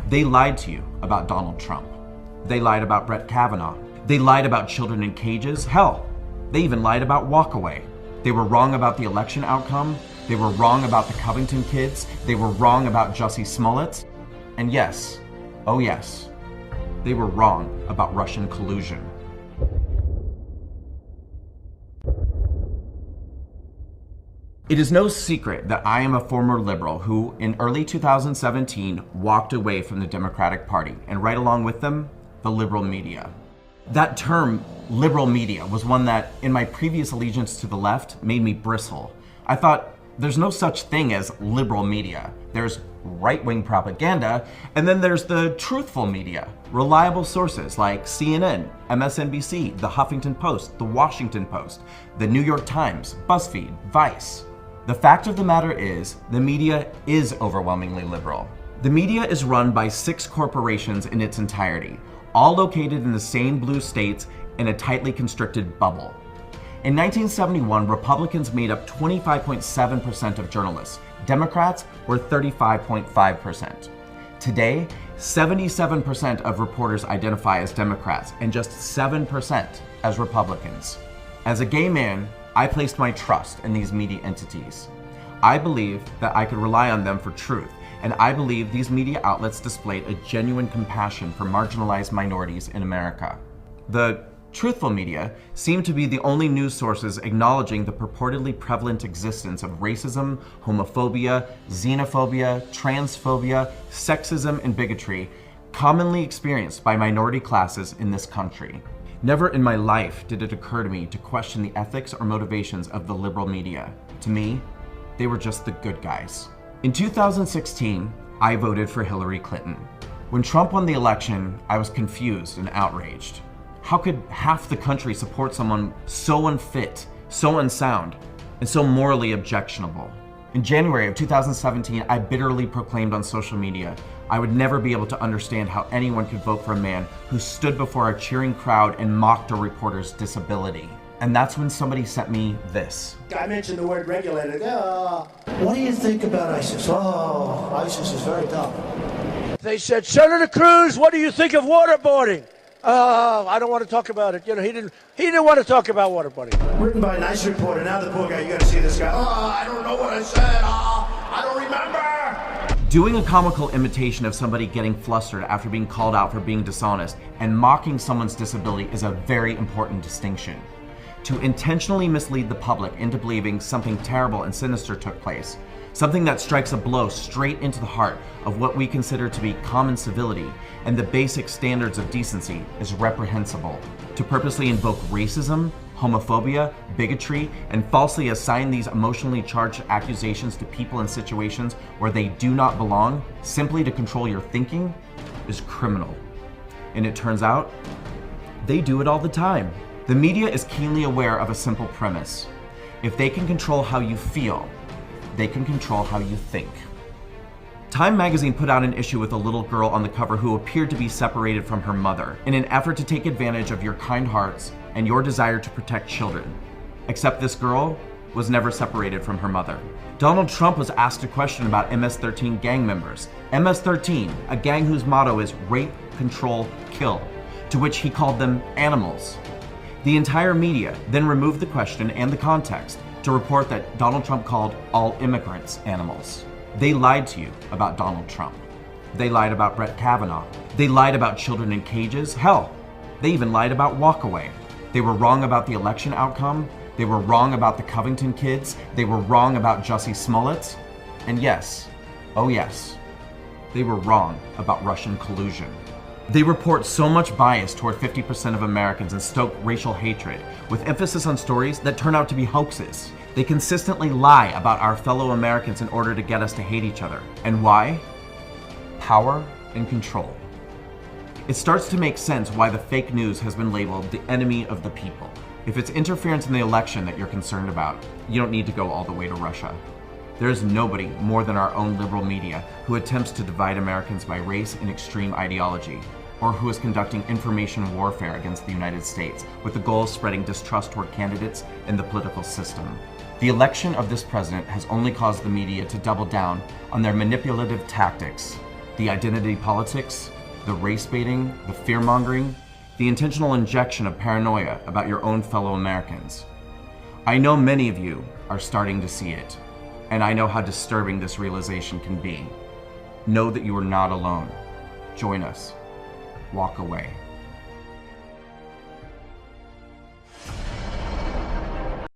They lied to you about Donald Trump. They lied about Brett Kavanaugh. They lied about children in cages. Hell, they even lied about walkaway. They were wrong about the election outcome. They were wrong about the Covington kids. They were wrong about Jussie Smollett. And yes, oh yes, they were wrong about Russian collusion. It is no secret that I am a former liberal who, in early 2017, walked away from the Democratic Party, and right along with them, the liberal media. That term, liberal media, was one that, in my previous allegiance to the left, made me bristle. I thought, there's no such thing as liberal media. There's right-wing propaganda, and then there's the truthful media, reliable sources like CNN, MSNBC, the Huffington Post, the Washington Post, the New York Times, BuzzFeed, Vice. The fact of the matter is, the media is overwhelmingly liberal. The media is run by 6 corporations in its entirety, all located in the same blue states in a tightly constricted bubble. In 1971, Republicans made up 25.7% of journalists. Democrats were 35.5%. Today, 77% of reporters identify as Democrats and just 7% as Republicans. As a gay man, I placed my trust in these media entities. I believe that I could rely on them for truth, and I believe these media outlets displayed a genuine compassion for marginalized minorities in America. The truthful media seem to be the only news sources acknowledging the purportedly prevalent existence of racism, homophobia, xenophobia, transphobia, sexism, and bigotry commonly experienced by minority classes in this country. Never in my life did it occur to me to question the ethics or motivations of the liberal media. To me, they were just the good guys. In 2016, I voted for Hillary Clinton. When Trump won the election, I was confused and outraged. How could half the country support someone so unfit, so unsound, and so morally objectionable? In January of 2017, I bitterly proclaimed on social media I would never be able to understand how anyone could vote for a man who stood before a cheering crowd and mocked a reporter's disability. And that's when somebody sent me this. I mentioned the word regulated. What do you think about ISIS? Oh, ISIS is very dumb. They said, Senator Cruz, what do you think of waterboarding? I don't want to talk about it. You know, he didn't want to talk about waterboarding. Written by a nice reporter. Now the poor guy, you got to see this guy. I don't know what I said. I don't remember. Doing a comical imitation of somebody getting flustered after being called out for being dishonest and mocking someone's disability is a very important distinction. To intentionally mislead the public into believing something terrible and sinister took place, something that strikes a blow straight into the heart of what we consider to be common civility and the basic standards of decency, is reprehensible. To purposely invoke racism, homophobia, bigotry, and falsely assign these emotionally charged accusations to people in situations where they do not belong, simply to control your thinking, is criminal. And it turns out, they do it all the time. The media is keenly aware of a simple premise. If they can control how you feel, they can control how you think. Time magazine put out an issue with a little girl on the cover who appeared to be separated from her mother in an effort to take advantage of your kind hearts and your desire to protect children. Except this girl was never separated from her mother. Donald Trump was asked a question about MS-13 gang members. MS-13, a gang whose motto is rape, control, kill, to which he called them animals. The entire media then removed the question and the context to report that Donald Trump called all immigrants animals. They lied to you about Donald Trump. They lied about Brett Kavanaugh. They lied about children in cages. Hell, they even lied about walkaway. They were wrong about the election outcome. They were wrong about the Covington kids. They were wrong about Jussie Smollett. And yes, oh yes, they were wrong about Russian collusion. They report so much bias toward 50% of Americans and stoke racial hatred, with emphasis on stories that turn out to be hoaxes. They consistently lie about our fellow Americans in order to get us to hate each other. And why? Power and control. It starts to make sense why the fake news has been labeled the enemy of the people. If it's interference in the election that you're concerned about, you don't need to go all the way to Russia. There is nobody more than our own liberal media who attempts to divide Americans by race and extreme ideology, or who is conducting information warfare against the United States with the goal of spreading distrust toward candidates and the political system. The election of this president has only caused the media to double down on their manipulative tactics The identity politics, the race baiting, the fear mongering, the intentional injection of paranoia about your own fellow Americans. I know many of you are starting to see it, and I know how disturbing this realization can be. Know that you are not alone. Join us. Walk away.